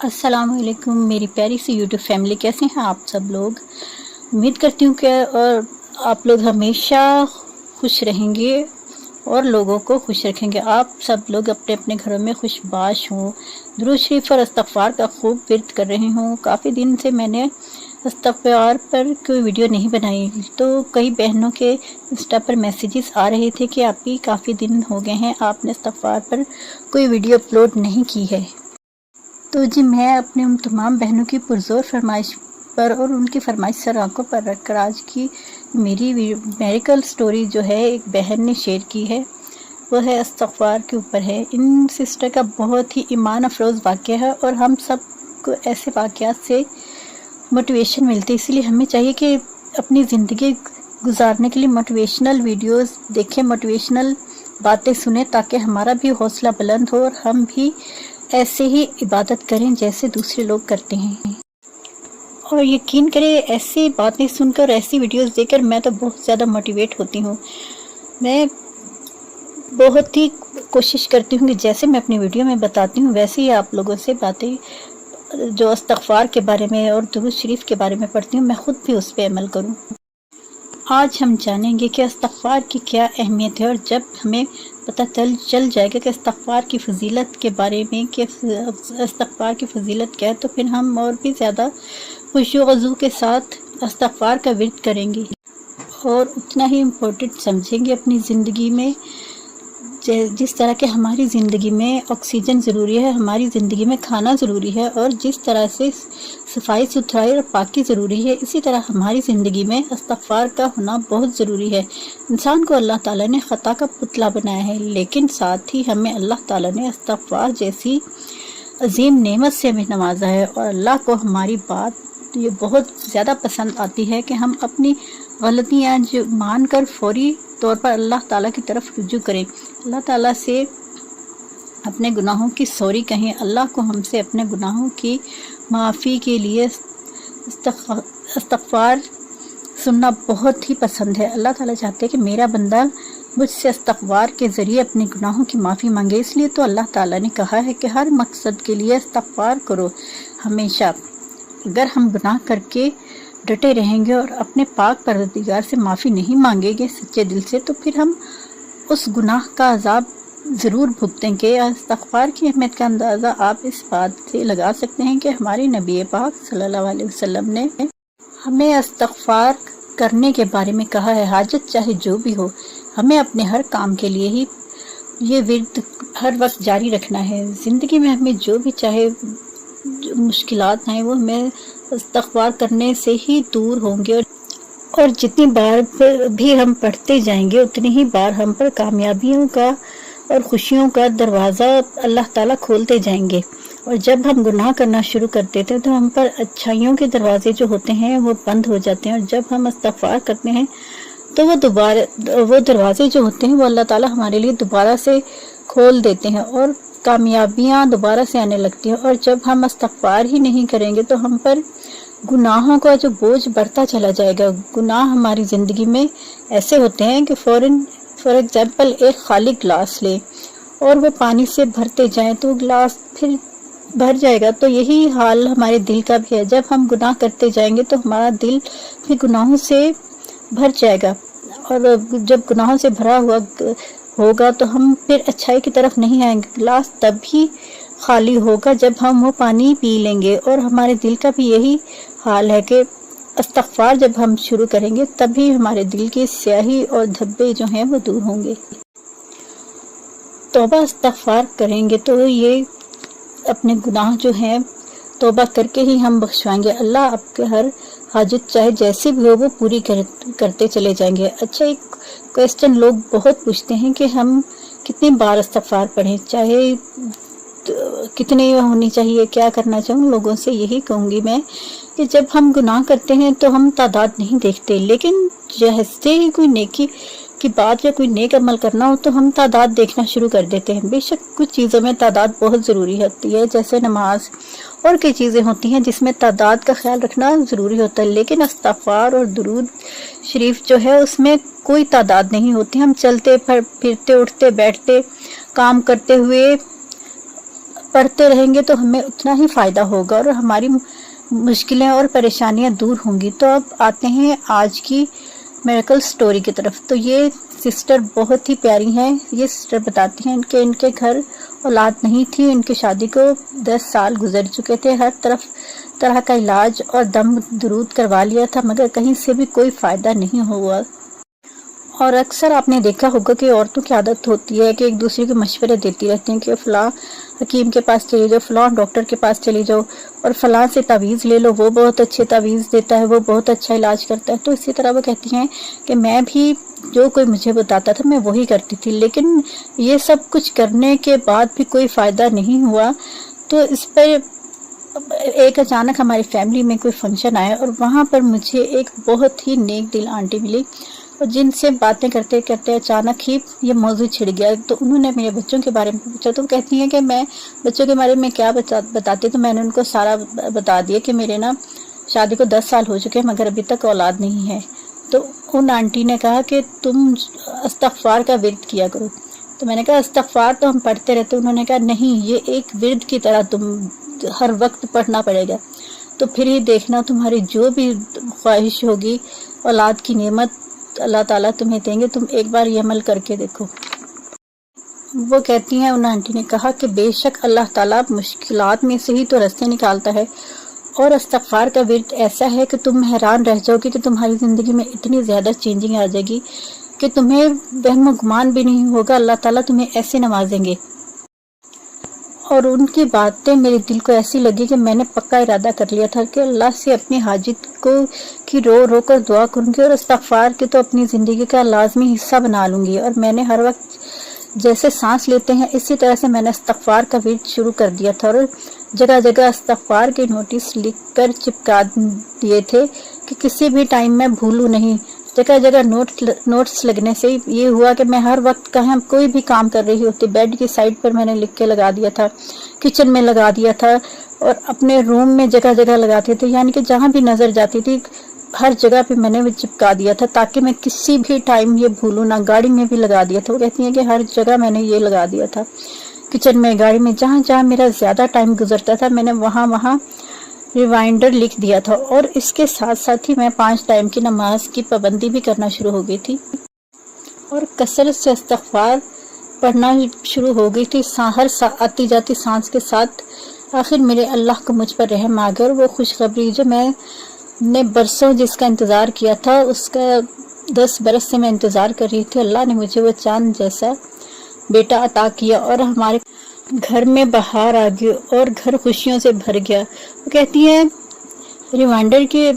अस्सलाम वालेकुम मेरी प्यारी सी यूट्यूब फैमिली, कैसे हैं आप सब लोग। उम्मीद करती हूँ कि और आप लोग हमेशा खुश रहेंगे और लोगों को खुश रखेंगे। आप सब लोग अपने अपने घरों में खुशबाश हों, दुरूद शरीफ और इस्तग़फ़ार का खूब विर्द कर रहे हों। काफ़ी दिन से मैंने इस्तग़फ़ार पर कोई वीडियो नहीं बनाई, तो कई बहनों के इंस्टा पर मैसेजेस आ रहे थे कि आपकी काफ़ी दिन हो गए हैं, आपने इस्तग़फ़ार पर कोई वीडियो अपलोड नहीं की है। तो जी मैं अपने उन तमाम बहनों की पुरज़ोर फरमाइश पर और उनकी फरमाइश सर आंखों पर रख कर आज की मेरी मेडिकल स्टोरी जो है एक बहन ने शेयर की है, वो है इस्तग़फ़ार के ऊपर है। इन सिस्टर का बहुत ही ईमान अफरोज़ वाक़या है और हम सब को ऐसे वाक़यात से मोटिवेशन मिलती है। इसलिए हमें चाहिए कि अपनी ज़िंदगी गुजारने के लिए मोटिवेशनल वीडियोस देखें, मोटिवेशनल बातें सुने, ताकि हमारा भी हौसला बुलंद हो और हम भी ऐसे ही इबादत करें जैसे दूसरे लोग करते हैं। और यकीन करें, ऐसी बातें सुनकर, ऐसी वीडियोस देखकर मैं तो बहुत ज़्यादा मोटिवेट होती हूँ। मैं बहुत ही कोशिश करती हूँ कि जैसे मैं अपनी वीडियो में बताती हूँ वैसे ही आप लोगों से बातें जो इस्तग़फ़ार के बारे में और दुरूद शरीफ के बारे में पढ़ती हूँ, मैं ख़ुद भी उस पर अमल करूँ। आज हम जानेंगे कि इस्तग़फ़ार की क्या अहमियत है, और जब हमें पता चल जाएगा कि इस्तग़फ़ार की फ़जीलत के बारे में कि इस्तग़फ़ार की फ़जीलत क्या है, तो फिर हम और भी ज़्यादा खुशू-वज़ू के साथ इस्तग़फ़ार का विर्द करेंगे और उतना ही इम्पोर्टेंट समझेंगे अपनी ज़िंदगी में। जिस तरह के हमारी ज़िंदगी में ऑक्सीजन ज़रूरी है, हमारी ज़िंदगी में खाना ज़रूरी है, और जिस तरह से सफाई सुथराई और पाकी ज़रूरी है, इसी तरह हमारी ज़िंदगी में इस्तग़फ़ार का होना बहुत ज़रूरी है। इंसान को अल्लाह ताला ने ख़ता का पुतला बनाया है, लेकिन साथ ही हमें अल्लाह ताला ने इस्तग़फ़ार जैसी अजीम नेमत से हमें नवाजा है। और अल्लाह को हमारी बात ये बहुत ज़्यादा पसंद आती है कि हम अपनी गलतियाँ जो मान कर फौरी तौर पर अल्लाह ताला की तरफ रुजू करें, अल्लाह ताला से अपने गुनाहों की सॉरी कहें। अल्लाह को हमसे अपने गुनाहों की माफ़ी के लिए इस्तग़फ़ार सुनना बहुत ही पसंद है। अल्लाह ताला चाहते हैं कि मेरा बंदा मुझसे इस्तग़फ़ार के ज़रिए अपने गुनाहों की माफ़ी मांगे। इसलिए तो अल्लाह ताला ने कहा है कि हर मकसद के लिए इस्तग़फ़ार करो हमेशा। अगर हम गुनाह करके डटे रहेंगे और अपने पाक परवरदिगार से माफ़ी नहीं मांगेंगे सच्चे दिल से, तो फिर हम उस गुनाह का अज़ाब ज़रूर भुगतेंगे। इस्तग़फ़ार की अहमियत का अंदाज़ा आप इस बात से लगा सकते हैं कि हमारे नबी पाक सल्लल्लाहु अलैहि वसल्लम ने हमें इस्तग़फ़ार करने के बारे में कहा है। हाजत चाहे जो भी हो, हमें अपने हर काम के लिए ही ये विर्द हर वक्त जारी रखना है। ज़िंदगी में हमें जो भी चाहे जो मुश्किलात आए, वो हमें इस्तग़फ़ार करने से ही दूर होंगे। और जितनी बार भी हम पढ़ते जाएंगे, उतनी ही बार हम पर कामयाबियों का और खुशियों का दरवाज़ा अल्लाह ताला खोलते जाएंगे। और जब हम गुनाह करना शुरू कर देते हैं तो हम पर अच्छाइयों के दरवाजे जो होते हैं वो बंद हो जाते हैं। और जब हम इस्तग़फ़ार करते हैं तो वो दरवाजे जो होते हैं वो अल्लाह ताला हमारे लिए दोबारा से खोल देते हैं और कामयाबियाँ दोबारा से आने लगती हैं। और जब हम इस्तग़फ़ार ही नहीं करेंगे तो हम पर गुनाहों का जो बोझ बढ़ता चला जाएगा। गुनाह हमारी ज़िंदगी में ऐसे होते हैं कि फॉर एग्ज़ाम्पल एक खाली ग्लास ले और वो पानी से भरते जाएं तो ग्लास फिर भर जाएगा। तो यही हाल हमारे दिल का भी है। जब हम गुनाह करते जाएंगे तो हमारा दिल फिर गुनाहों से भर जाएगा, और जब गुनाहों से भरा हुआ होगा तो हम फिर अच्छाई की तरफ नहीं आएंगे। गिलास तभी खाली होगा जब हम वो पानी पी लेंगे। और हमारे दिल का भी यही हाल है कि इस्तग़फ़ार जब हम शुरू करेंगे तभी हमारे दिल की स्याही और धब्बे जो हैं वो दूर होंगे। तौबा इस्तग़फ़ार करेंगे तो ये अपने गुनाह जो हैं तौबा करके ही हम बख्शवाएंगे। अल्लाह आपके हर हाजत चाहे जैसे भी हो वो पूरी करते चले जाएंगे। अच्छा, एक क्वेश्चन लोग बहुत पूछते हैं कि हम कितनी बार इस्तग़फ़ार पढ़ें, चाहे कितनी होनी चाहिए, क्या करना चाहिए। उन लोगों से यही कहूँगी मैं कि जब हम गुनाह करते हैं तो हम तादाद नहीं देखते, लेकिन जैसे ही कोई नेकी की बात या कोई नेक अमल करना हो तो हम तादाद देखना शुरू कर देते हैं। बेशक कुछ चीज़ों में तादाद बहुत ज़रूरी होती है, जैसे नमाज और कई चीज़ें होती हैं जिसमें तादाद का ख्याल रखना ज़रूरी होता है, लेकिन इस्तग़फ़ार और दुरूद शरीफ जो है उसमें कोई तादाद नहीं होती। हम चलते फिरते, उठते बैठते, काम करते हुए पढ़ते रहेंगे तो हमें उतना ही फ़ायदा होगा और हमारी मुश्किलें और परेशानियां दूर होंगी। तो अब आते हैं आज की मिरेकल स्टोरी की तरफ। तो ये सिस्टर बहुत ही प्यारी हैं। ये सिस्टर बताती हैं कि इनके घर औलाद नहीं थी, इनकी शादी को 10 साल गुजर चुके थे, हर तरह का इलाज और दम दुरूद करवा लिया था, मगर कहीं से भी कोई फ़ायदा नहीं हुआ। और अक्सर आपने देखा होगा कि औरतों की आदत होती है कि एक दूसरे को मशवरे देती रहती हैं कि फ़लाँ हकीम के पास चली जाओ, फ़लाँ डॉक्टर के पास चली जाओ और फ़लाँ से तावीज़ ले लो, वो बहुत अच्छे तावीज़ देता है, वो बहुत अच्छा इलाज करता है। तो इसी तरह वो कहती हैं कि मैं भी जो कोई मुझे बताता था मैं वही करती थी, लेकिन ये सब कुछ करने के बाद भी कोई फ़ायदा नहीं हुआ। तो इस पर एक अचानक हमारी फैमिली में कोई फंक्शन आया और वहाँ पर मुझे एक बहुत ही नेक दिल आंटी मिली और जिनसे बातें करते करते अचानक ही ये मौजू छिड़ गया। तो उन्होंने मेरे बच्चों के बारे में पूछा। तो कहती हैं कि मैं बच्चों के बारे में क्या बताती, तो मैंने उनको सारा बता दिया कि मेरे ना शादी को 10 साल हो चुके हैं मगर अभी तक औलाद नहीं है। तो उन आंटी ने कहा कि तुम इस्तग़फ़ार का विर्द किया करो। तो मैंने कहा इस्तग़फ़ार तो हम पढ़ते रहते। उन्होंने कहा नहीं, ये एक विर्द की तरह तुम हर वक्त पढ़ना पड़ेगा, तो फिर ही देखना तुम्हारी जो भी ख्वाहिश होगी, औलाद की नेमत अल्लाह ताला तुम्हें देंगे, तुम एक बार ये अमल करके देखो। वो कहती हैं, उन आंटी ने कहा कि बेशक अल्लाह ताला मुश्किलात में से ही तो रास्ते निकालता है और इस्तग़फ़ार का विर्द ऐसा है कि तुम हैरान रह जाओगे कि तुम्हारी ज़िंदगी में इतनी ज़्यादा चेंजिंग आ जाएगी कि तुम्हें वहम गुमान भी नहीं होगा, अल्लाह ताला तुम्हें ऐसे नवाजेंगे। और उनकी बातें मेरे दिल को ऐसी लगी कि मैंने पक्का इरादा कर लिया था कि अल्लाह से अपनी हाजित को की रो कर दुआ करूँगी और इस्तग़फ़ार की तो अपनी ज़िंदगी का लाजमी हिस्सा बना लूँगी। और मैंने हर वक्त जैसे सांस लेते हैं इसी तरह से मैंने इस्तग़फ़ार का विर्द शुरू कर दिया था और जगह जगह इस्तग़फ़ार के नोटिस लिख कर चिपका दिए थे कि किसी भी टाइम में भूलूँ नहीं। जगह जगह नोट्स लगने से ये हुआ कि मैं हर वक्त कहीं कोई भी काम कर रही होती, बेड की साइड पर मैंने लिख के लगा दिया था, किचन में लगा दिया था और अपने रूम में जगह जगह लगाते थे, यानी कि जहाँ भी नज़र जाती थी हर जगह पे मैंने चिपका दिया था ताकि मैं किसी भी टाइम ये भूलूँ ना। गाड़ी में भी लगा दिया था। वो कहती हैं कि हर जगह मैंने ये लगा दिया था, किचन में, गाड़ी में, जहाँ जहाँ मेरा ज़्यादा टाइम गुजरता था मैंने वहाँ रिमाइंडर लिख दिया था। और इसके साथ साथ ही मैं 5 टाइम की नमाज की पाबंदी भी करना शुरू हो गई थी और कसरत से इस्तग़फ़ार पढ़ना शुरू हो गई थी हर आती जाती सांस के साथ। आखिर मेरे अल्लाह को मुझ पर रहम आ गया और वो खुशखबरी जो मैंने बरसों जिसका इंतज़ार किया था, उसका 10 बरस से मैं इंतज़ार कर रही थी, अल्लाह ने मुझे वो चांद जैसा बेटा अता किया और हमारे घर में बहार आ गई और घर खुशियों से भर गया। वो कहती है रिमाइंडर की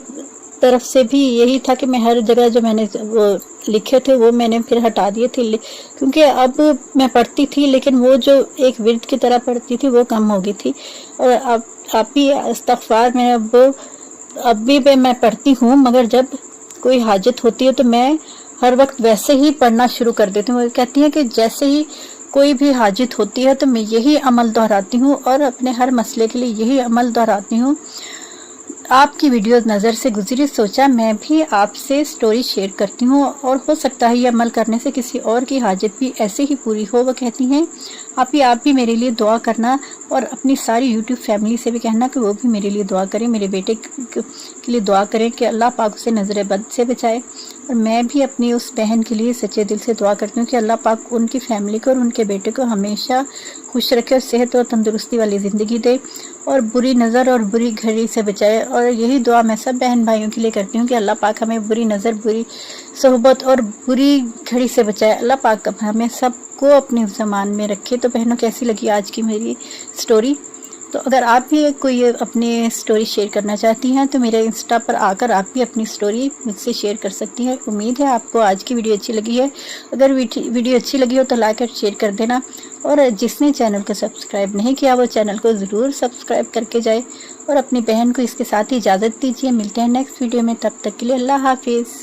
तरफ से भी यही था कि मैं हर जगह जो मैंने वो लिखे थे वो मैंने फिर हटा दिए थे, क्योंकि अब मैं पढ़ती थी लेकिन वो जो एक विर्द की तरह पढ़ती थी वो कम हो गई थी। और अब भी इस्तग़फ़ार में अब भी मैं पढ़ती हूँ, मगर जब कोई हाजत होती है तो मैं हर वक्त वैसे ही पढ़ना शुरू कर देती हूँ। वो कहती हैं कि जैसे ही कोई भी हाजत होती है तो मैं यही अमल दोहराती हूँ और अपने हर मसले के लिए यही अमल दोहराती हूँ। आपकी वीडियो नज़र से गुजरी, सोचा मैं भी आपसे स्टोरी शेयर करती हूँ और हो सकता है ये अमल करने से किसी और की हाजत भी ऐसे ही पूरी हो। वो कहती हैं आप भी मेरे लिए दुआ करना और अपनी सारी यूट्यूब फैमिली से भी कहना कि वो भी मेरे लिए दुआ करें, मेरे बेटे के लिए दुआ करें कि अल्लाह पाक उसे नज़र बद से बचाए। और मैं भी अपनी उस बहन के लिए सच्चे दिल से दुआ करती हूँ कि अल्लाह पाक उनकी फैमिली को और उनके बेटे को हमेशा खुश रखे और सेहत और तंदुरुस्ती वाली ज़िंदगी दे और बुरी नज़र और बुरी घड़ी से बचाए। और यही दुआ मैं सब बहन भाइयों के लिए करती हूँ कि अल्लाह पाक हमें बुरी नज़र, बुरी सोहबत और बुरी घड़ी से बचाए। अल्लाह पाक हमें सबको अपने ज़मान में रखे। तो बहनों, कैसी लगी आज की मेरी स्टोरी? तो अगर आप भी कोई अपनी स्टोरी शेयर करना चाहती हैं तो मेरे इंस्टा पर आकर आप भी अपनी स्टोरी मुझसे शेयर कर सकती हैं। उम्मीद है आपको आज की वीडियो अच्छी लगी है। अगर वीडियो अच्छी लगी हो तो लाइक और शेयर कर देना और जिसने चैनल को सब्सक्राइब नहीं किया वो चैनल को ज़रूर सब्सक्राइब करके जाए और अपनी बहन को इसके साथ ही इजाज़त दीजिए। मिलते हैं नेक्स्ट वीडियो में, तब तक के लिए अल्लाह हाफिज़।